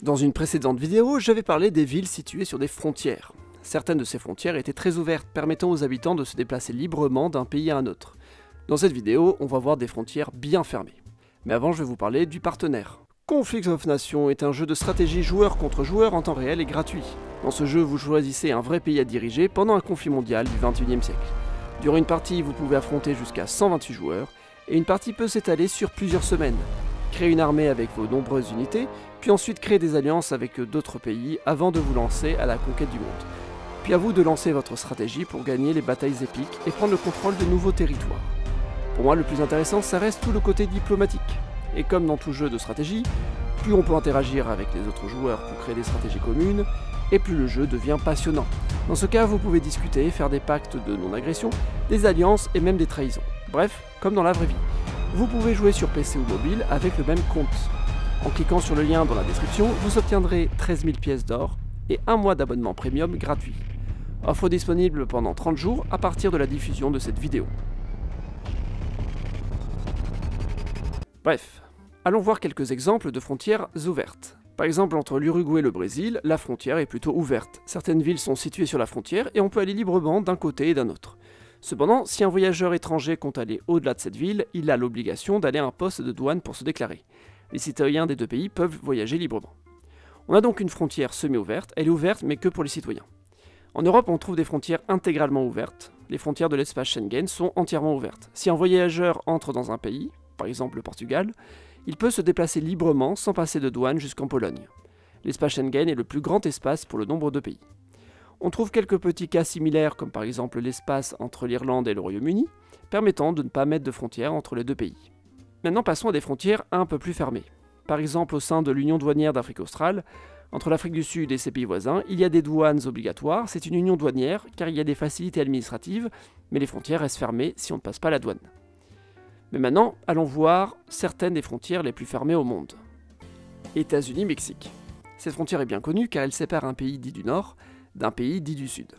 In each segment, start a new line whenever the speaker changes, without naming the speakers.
Dans une précédente vidéo, j'avais parlé des villes situées sur des frontières. Certaines de ces frontières étaient très ouvertes, permettant aux habitants de se déplacer librement d'un pays à un autre. Dans cette vidéo, on va voir des frontières bien fermées. Mais avant, je vais vous parler du partenaire. Conflict of Nations est un jeu de stratégie joueur contre joueur en temps réel et gratuit. Dans ce jeu, vous choisissez un vrai pays à diriger pendant un conflit mondial du XXIe siècle. Durant une partie, vous pouvez affronter jusqu'à 128 joueurs, et une partie peut s'étaler sur plusieurs semaines. Créez une armée avec vos nombreuses unités, puis ensuite créez des alliances avec d'autres pays avant de vous lancer à la conquête du monde. Puis à vous de lancer votre stratégie pour gagner les batailles épiques et prendre le contrôle de nouveaux territoires. Pour moi, le plus intéressant, ça reste tout le côté diplomatique. Et comme dans tout jeu de stratégie, plus on peut interagir avec les autres joueurs pour créer des stratégies communes, et plus le jeu devient passionnant. Dans ce cas, vous pouvez discuter, faire des pactes de non-agression, des alliances et même des trahisons. Bref, comme dans la vraie vie. Vous pouvez jouer sur PC ou mobile avec le même compte. En cliquant sur le lien dans la description, vous obtiendrez 13 000 pièces d'or et un mois d'abonnement premium gratuit. Offre disponible pendant 30 jours à partir de la diffusion de cette vidéo. Bref, allons voir quelques exemples de frontières ouvertes. Par exemple, entre l'Uruguay et le Brésil, la frontière est plutôt ouverte. Certaines villes sont situées sur la frontière et on peut aller librement d'un côté et d'un autre. Cependant, si un voyageur étranger compte aller au-delà de cette ville, il a l'obligation d'aller à un poste de douane pour se déclarer. Les citoyens des deux pays peuvent voyager librement. On a donc une frontière semi-ouverte, elle est ouverte mais que pour les citoyens. En Europe, on trouve des frontières intégralement ouvertes. Les frontières de l'espace Schengen sont entièrement ouvertes. Si un voyageur entre dans un pays, par exemple le Portugal, il peut se déplacer librement sans passer de douane jusqu'en Pologne. L'espace Schengen est le plus grand espace pour le nombre de pays. On trouve quelques petits cas similaires comme par exemple l'espace entre l'Irlande et le Royaume-Uni, permettant de ne pas mettre de frontières entre les deux pays. Maintenant passons à des frontières un peu plus fermées. Par exemple au sein de l'Union douanière d'Afrique australe, entre l'Afrique du Sud et ses pays voisins, il y a des douanes obligatoires, c'est une union douanière car il y a des facilités administratives, mais les frontières restent fermées si on ne passe pas la douane. Mais maintenant, allons voir certaines des frontières les plus fermées au monde. États-Unis-Mexique. Cette frontière est bien connue car elle sépare un pays dit du Nord d'un pays dit du Sud.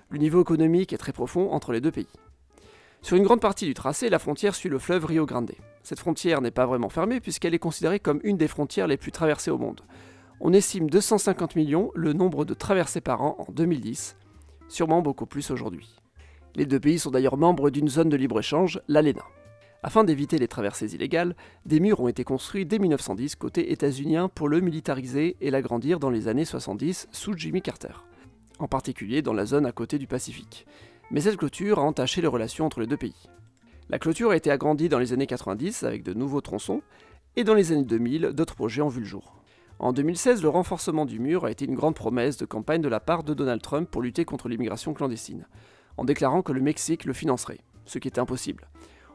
Le niveau économique est très profond entre les deux pays. Sur une grande partie du tracé, la frontière suit le fleuve Rio Grande. Cette frontière n'est pas vraiment fermée puisqu'elle est considérée comme une des frontières les plus traversées au monde. On estime 250 millions le nombre de traversées par an en 2010, sûrement beaucoup plus aujourd'hui. Les deux pays sont d'ailleurs membres d'une zone de libre-échange, l'ALENA. Afin d'éviter les traversées illégales, des murs ont été construits dès 1910 côté états-unien pour le militariser et l'agrandir dans les années 70 sous Jimmy Carter, en particulier dans la zone à côté du Pacifique. Mais cette clôture a entaché les relations entre les deux pays. La clôture a été agrandie dans les années 90 avec de nouveaux tronçons, et dans les années 2000, d'autres projets ont vu le jour. En 2016, le renforcement du mur a été une grande promesse de campagne de la part de Donald Trump pour lutter contre l'immigration clandestine, en déclarant que le Mexique le financerait, ce qui était impossible.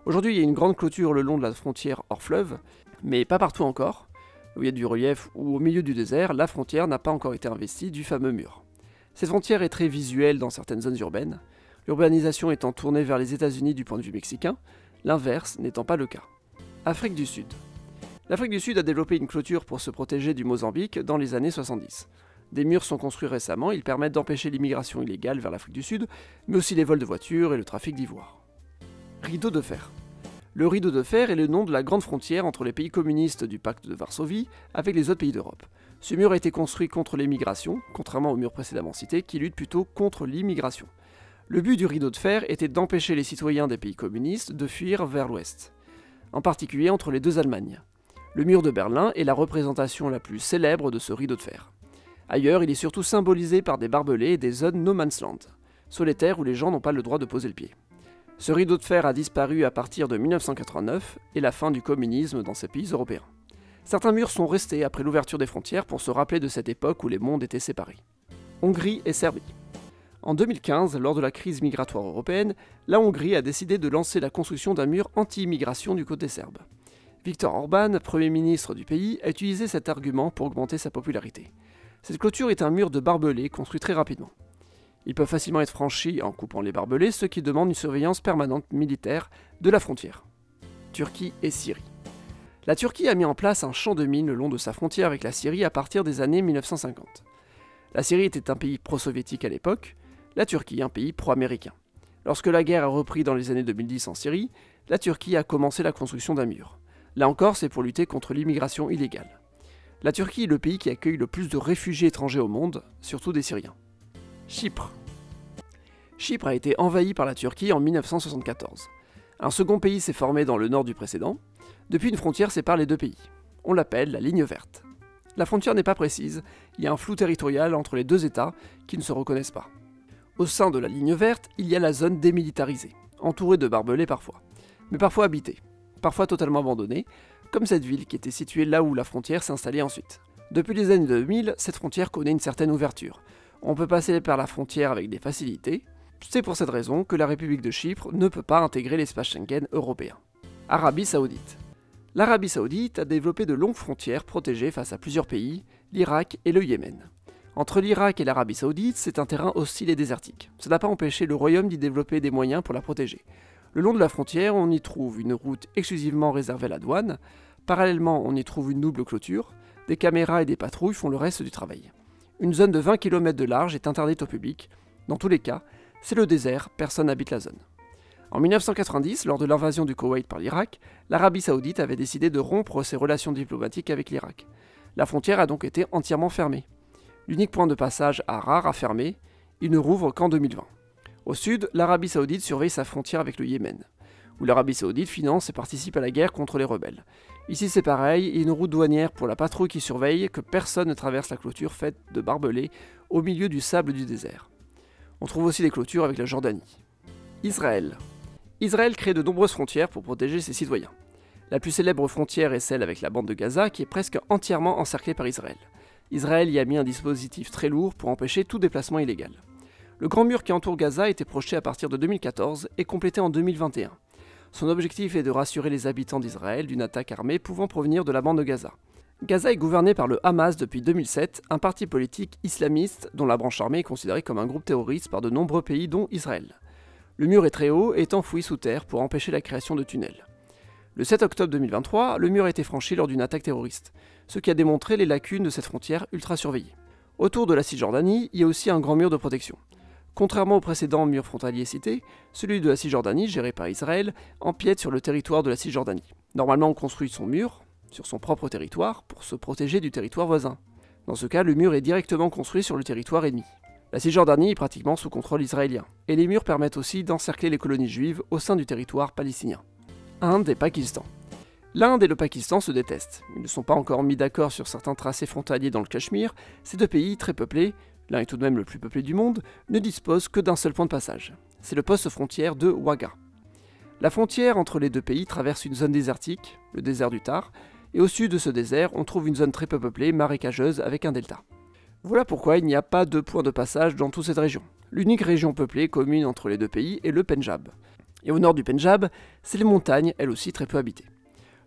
Aujourd'hui, il y a une grande clôture le long de la frontière hors fleuve, mais pas partout encore. Où il y a du relief ou au milieu du désert, la frontière n'a pas encore été investie du fameux mur. Cette frontière est très visuelle dans certaines zones urbaines, l'urbanisation étant tournée vers les États-Unis du point de vue mexicain, l'inverse n'étant pas le cas. Afrique du Sud. L'Afrique du Sud a développé une clôture pour se protéger du Mozambique dans les années 70. Des murs sont construits récemment, ils permettent d'empêcher l'immigration illégale vers l'Afrique du Sud, mais aussi les vols de voitures et le trafic d'ivoire. Rideau de fer. Le rideau de fer est le nom de la grande frontière entre les pays communistes du pacte de Varsovie avec les autres pays d'Europe. Ce mur a été construit contre l'immigration, contrairement au mur précédemment cité qui lutte plutôt contre l'immigration. Le but du rideau de fer était d'empêcher les citoyens des pays communistes de fuir vers l'ouest, en particulier entre les deux Allemagnes. Le mur de Berlin est la représentation la plus célèbre de ce rideau de fer. Ailleurs, il est surtout symbolisé par des barbelés et des zones no man's land, solitaires où les gens n'ont pas le droit de poser le pied. Ce rideau de fer a disparu à partir de 1989 et la fin du communisme dans ces pays européens. Certains murs sont restés après l'ouverture des frontières pour se rappeler de cette époque où les mondes étaient séparés. Hongrie et Serbie. En 2015, lors de la crise migratoire européenne, la Hongrie a décidé de lancer la construction d'un mur anti-immigration du côté serbe. Viktor Orban, Premier ministre du pays, a utilisé cet argument pour augmenter sa popularité. Cette clôture est un mur de barbelés construit très rapidement. Ils peuvent facilement être franchis en coupant les barbelés, ce qui demande une surveillance permanente militaire de la frontière. Turquie et Syrie. La Turquie a mis en place un champ de mines le long de sa frontière avec la Syrie à partir des années 1950. La Syrie était un pays pro-soviétique à l'époque, la Turquie un pays pro-américain. Lorsque la guerre a repris dans les années 2010 en Syrie, la Turquie a commencé la construction d'un mur. Là encore, c'est pour lutter contre l'immigration illégale. La Turquie est le pays qui accueille le plus de réfugiés étrangers au monde, surtout des Syriens. Chypre. Chypre a été envahi par la Turquie en 1974. Un second pays s'est formé dans le nord du précédent. Depuis, une frontière sépare les deux pays. On l'appelle la ligne verte. La frontière n'est pas précise, il y a un flou territorial entre les deux États qui ne se reconnaissent pas. Au sein de la ligne verte, il y a la zone démilitarisée, entourée de barbelés parfois, mais parfois habitée, parfois totalement abandonnée, comme cette ville qui était située là où la frontière s'est installée ensuite. Depuis les années 2000, cette frontière connaît une certaine ouverture. On peut passer par la frontière avec des facilités. C'est pour cette raison que la République de Chypre ne peut pas intégrer l'espace Schengen européen. Arabie Saoudite. L'Arabie Saoudite a développé de longues frontières protégées face à plusieurs pays, l'Irak et le Yémen. Entre l'Irak et l'Arabie Saoudite, c'est un terrain hostile et désertique. Ça n'a pas empêché le royaume d'y développer des moyens pour la protéger. Le long de la frontière, on y trouve une route exclusivement réservée à la douane. Parallèlement, on y trouve une double clôture. Des caméras et des patrouilles font le reste du travail. Une zone de 20 km de large est interdite au public. Dans tous les cas, c'est le désert, personne n'habite la zone. En 1990, lors de l'invasion du Koweït par l'Irak, l'Arabie Saoudite avait décidé de rompre ses relations diplomatiques avec l'Irak. La frontière a donc été entièrement fermée. L'unique point de passage à Harar a fermé, il ne rouvre qu'en 2020. Au sud, l'Arabie Saoudite surveille sa frontière avec le Yémen, où l'Arabie Saoudite finance et participe à la guerre contre les rebelles. Ici c'est pareil, il y a une route douanière pour la patrouille qui surveille que personne ne traverse la clôture faite de barbelés au milieu du sable du désert. On trouve aussi des clôtures avec la Jordanie. Israël. Israël crée de nombreuses frontières pour protéger ses citoyens. La plus célèbre frontière est celle avec la bande de Gaza qui est presque entièrement encerclée par Israël. Israël y a mis un dispositif très lourd pour empêcher tout déplacement illégal. Le grand mur qui entoure Gaza a été projeté à partir de 2014 et complété en 2021. Son objectif est de rassurer les habitants d'Israël d'une attaque armée pouvant provenir de la bande de Gaza. Gaza est gouverné par le Hamas depuis 2007, un parti politique islamiste dont la branche armée est considérée comme un groupe terroriste par de nombreux pays dont Israël. Le mur est très haut et est enfoui sous terre pour empêcher la création de tunnels. Le 7 octobre 2023, le mur a été franchi lors d'une attaque terroriste, ce qui a démontré les lacunes de cette frontière ultra surveillée. Autour de la Cisjordanie, il y a aussi un grand mur de protection. Contrairement au précédent mur frontalier cité, celui de la Cisjordanie, géré par Israël, empiète sur le territoire de la Cisjordanie. Normalement, on construit son mur sur son propre territoire pour se protéger du territoire voisin. Dans ce cas, le mur est directement construit sur le territoire ennemi. La Cisjordanie est pratiquement sous contrôle israélien, et les murs permettent aussi d'encercler les colonies juives au sein du territoire palestinien. Inde et Pakistan. L'Inde et le Pakistan se détestent. Ils ne sont pas encore mis d'accord sur certains tracés frontaliers dans le Cachemire. Ces deux pays, très peuplés, l'un est tout de même le plus peuplé du monde, ne disposent que d'un seul point de passage. C'est le poste frontière de Wagah. La frontière entre les deux pays traverse une zone désertique, le désert du Thar, et au sud de ce désert, on trouve une zone très peu peuplée, marécageuse, avec un delta. Voilà pourquoi il n'y a pas de point de passage dans toute cette région. L'unique région peuplée commune entre les deux pays est le Pendjab. Et au nord du Pendjab, c'est les montagnes, elles aussi très peu habitées.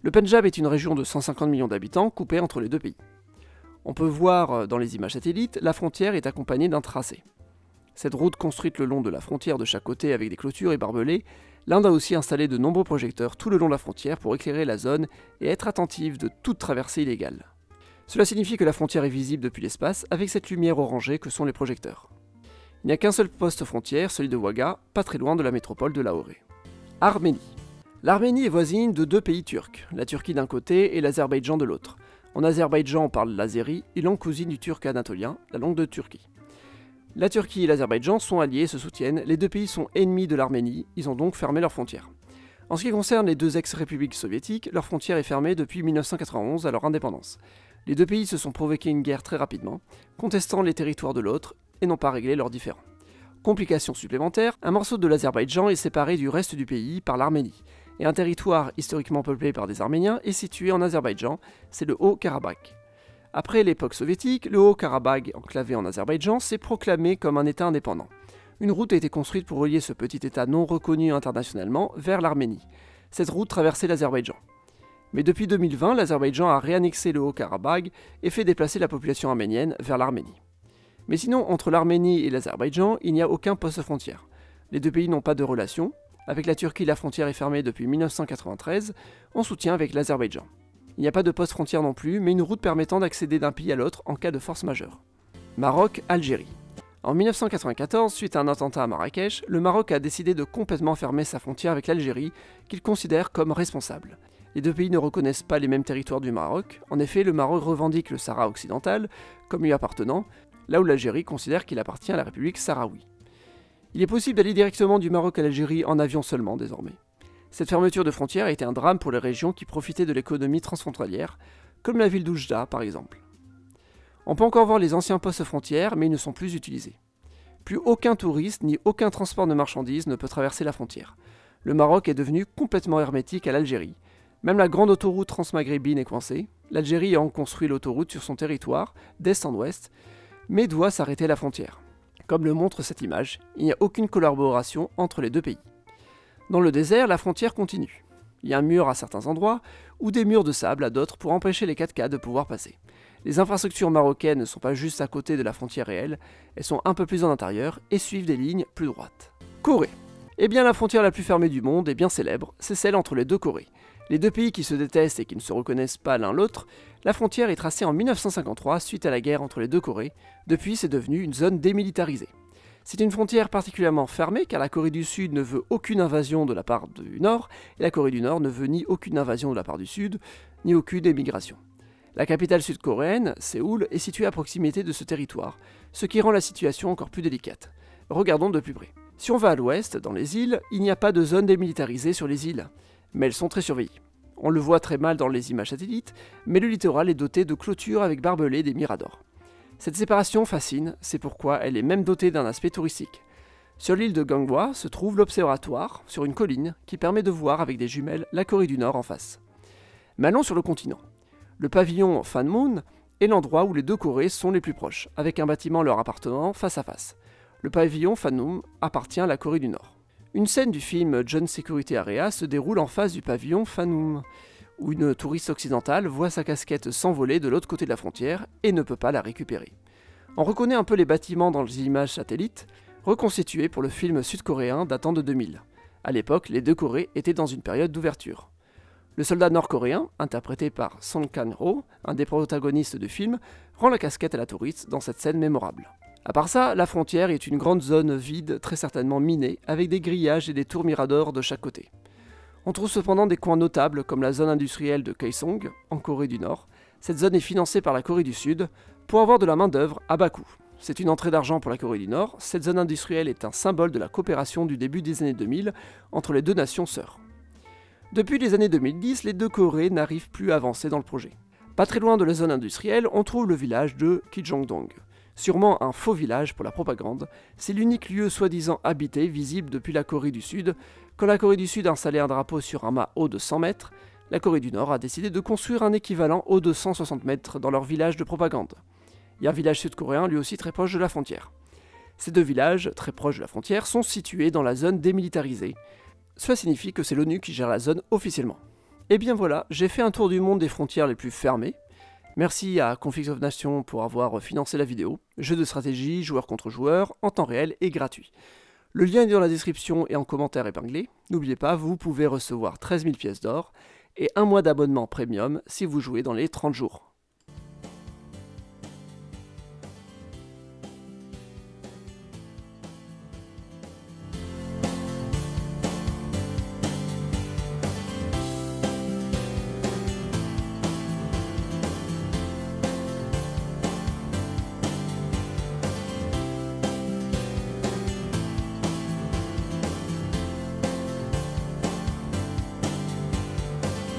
Le Pendjab est une région de 150 millions d'habitants coupée entre les deux pays. On peut voir dans les images satellites, la frontière est accompagnée d'un tracé. Cette route construite le long de la frontière de chaque côté avec des clôtures et barbelés, l'Inde a aussi installé de nombreux projecteurs tout le long de la frontière pour éclairer la zone et être attentive de toute traversée illégale. Cela signifie que la frontière est visible depuis l'espace avec cette lumière orangée que sont les projecteurs. Il n'y a qu'un seul poste frontière, celui de Wagah, pas très loin de la métropole de Lahore. Arménie. L'Arménie est voisine de deux pays turcs, la Turquie d'un côté et l'Azerbaïdjan de l'autre. En Azerbaïdjan, on parle l'azéri, et langue cousine du turc anatolien, la langue de Turquie. La Turquie et l'Azerbaïdjan sont alliés et se soutiennent, les deux pays sont ennemis de l'Arménie, ils ont donc fermé leurs frontières. En ce qui concerne les deux ex-républiques soviétiques, leur frontière est fermée depuis 1991 à leur indépendance. Les deux pays se sont provoqués une guerre très rapidement, contestant les territoires de l'autre et n'ont pas réglé leurs différends. Complication supplémentaire, un morceau de l'Azerbaïdjan est séparé du reste du pays par l'Arménie, et un territoire historiquement peuplé par des Arméniens est situé en Azerbaïdjan, c'est le Haut-Karabakh. Après l'époque soviétique, le Haut-Karabakh, enclavé en Azerbaïdjan, s'est proclamé comme un État indépendant. Une route a été construite pour relier ce petit État non reconnu internationalement vers l'Arménie. Cette route traversait l'Azerbaïdjan. Mais depuis 2020, l'Azerbaïdjan a réannexé le Haut-Karabakh et fait déplacer la population arménienne vers l'Arménie. Mais sinon, entre l'Arménie et l'Azerbaïdjan, il n'y a aucun poste frontière. Les deux pays n'ont pas de relation. Avec la Turquie, la frontière est fermée depuis 1993, en soutien avec l'Azerbaïdjan. Il n'y a pas de poste frontière non plus, mais une route permettant d'accéder d'un pays à l'autre en cas de force majeure. Maroc-Algérie. En 1994, suite à un attentat à Marrakech, le Maroc a décidé de complètement fermer sa frontière avec l'Algérie, qu'il considère comme responsable. Les deux pays ne reconnaissent pas les mêmes territoires du Maroc. En effet, le Maroc revendique le Sahara occidental comme lui appartenant, là où l'Algérie considère qu'il appartient à la République sahraoui. Il est possible d'aller directement du Maroc à l'Algérie en avion seulement désormais. Cette fermeture de frontières a été un drame pour les régions qui profitaient de l'économie transfrontalière, comme la ville d'Oujda par exemple. On peut encore voir les anciens postes frontières, mais ils ne sont plus utilisés. Plus aucun touriste ni aucun transport de marchandises ne peut traverser la frontière. Le Maroc est devenu complètement hermétique à l'Algérie. Même la grande autoroute transmaghrébine est coincée. L'Algérie a construit l'autoroute sur son territoire, d'est en ouest, mais doit s'arrêter à la frontière. Comme le montre cette image, il n'y a aucune collaboration entre les deux pays. Dans le désert, la frontière continue. Il y a un mur à certains endroits, ou des murs de sable à d'autres pour empêcher les 4x4 de pouvoir passer. Les infrastructures marocaines ne sont pas juste à côté de la frontière réelle, elles sont un peu plus en intérieur et suivent des lignes plus droites. Corée. Eh bien la frontière la plus fermée du monde est bien célèbre, c'est celle entre les deux Corées. Les deux pays qui se détestent et qui ne se reconnaissent pas l'un l'autre, la frontière est tracée en 1953 suite à la guerre entre les deux Corées. Depuis, c'est devenu une zone démilitarisée. C'est une frontière particulièrement fermée car la Corée du Sud ne veut aucune invasion de la part du Nord et la Corée du Nord ne veut ni aucune invasion de la part du Sud, ni aucune émigration. La capitale sud-coréenne, Séoul, est située à proximité de ce territoire, ce qui rend la situation encore plus délicate. Regardons de plus près. Si on va à l'ouest, dans les îles, il n'y a pas de zone démilitarisée sur les îles, mais elles sont très surveillées. On le voit très mal dans les images satellites, mais le littoral est doté de clôtures avec barbelés des miradors. Cette séparation fascine, c'est pourquoi elle est même dotée d'un aspect touristique. Sur l'île de Ganghwa se trouve l'observatoire, sur une colline, qui permet de voir avec des jumelles la Corée du Nord en face. Mais allons sur le continent. Le pavillon Panmunjom est l'endroit où les deux Corées sont les plus proches, avec un bâtiment leur appartenant face à face. Le pavillon Panmunjom appartient à la Corée du Nord. Une scène du film Joint Security Area se déroule en face du pavillon Panmunjom, où une touriste occidentale voit sa casquette s'envoler de l'autre côté de la frontière et ne peut pas la récupérer. On reconnaît un peu les bâtiments dans les images satellites, reconstitués pour le film sud-coréen datant de 2000. À l'époque, les deux Corées étaient dans une période d'ouverture. Le soldat nord-coréen, interprété par Song Kang-ho, un des protagonistes du film, rend la casquette à la touriste dans cette scène mémorable. À part ça, la frontière est une grande zone vide, très certainement minée, avec des grillages et des tours miradors de chaque côté. On trouve cependant des coins notables comme la zone industrielle de Kaesong, en Corée du Nord. Cette zone est financée par la Corée du Sud pour avoir de la main-d'œuvre à bas coût. C'est une entrée d'argent pour la Corée du Nord. Cette zone industrielle est un symbole de la coopération du début des années 2000 entre les deux nations sœurs. Depuis les années 2010, les deux Corées n'arrivent plus à avancer dans le projet. Pas très loin de la zone industrielle, on trouve le village de Kijongdong. Sûrement un faux village pour la propagande, c'est l'unique lieu soi-disant habité visible depuis la Corée du Sud. Quand la Corée du Sud a installé un drapeau sur un mât haut de 100 mètres, la Corée du Nord a décidé de construire un équivalent haut de 160 mètres dans leur village de propagande. Il y a un village sud-coréen lui aussi très proche de la frontière. Ces deux villages, très proches de la frontière, sont situés dans la zone démilitarisée. Cela signifie que c'est l'ONU qui gère la zone officiellement. Et bien voilà, j'ai fait un tour du monde des frontières les plus fermées. Merci à Conflicts of Nations pour avoir financé la vidéo. Jeu de stratégie, joueur contre joueur, en temps réel et gratuit. Le lien est dans la description et en commentaire épinglé. N'oubliez pas, vous pouvez recevoir 13 000 pièces d'or et un mois d'abonnement premium si vous jouez dans les 30 jours.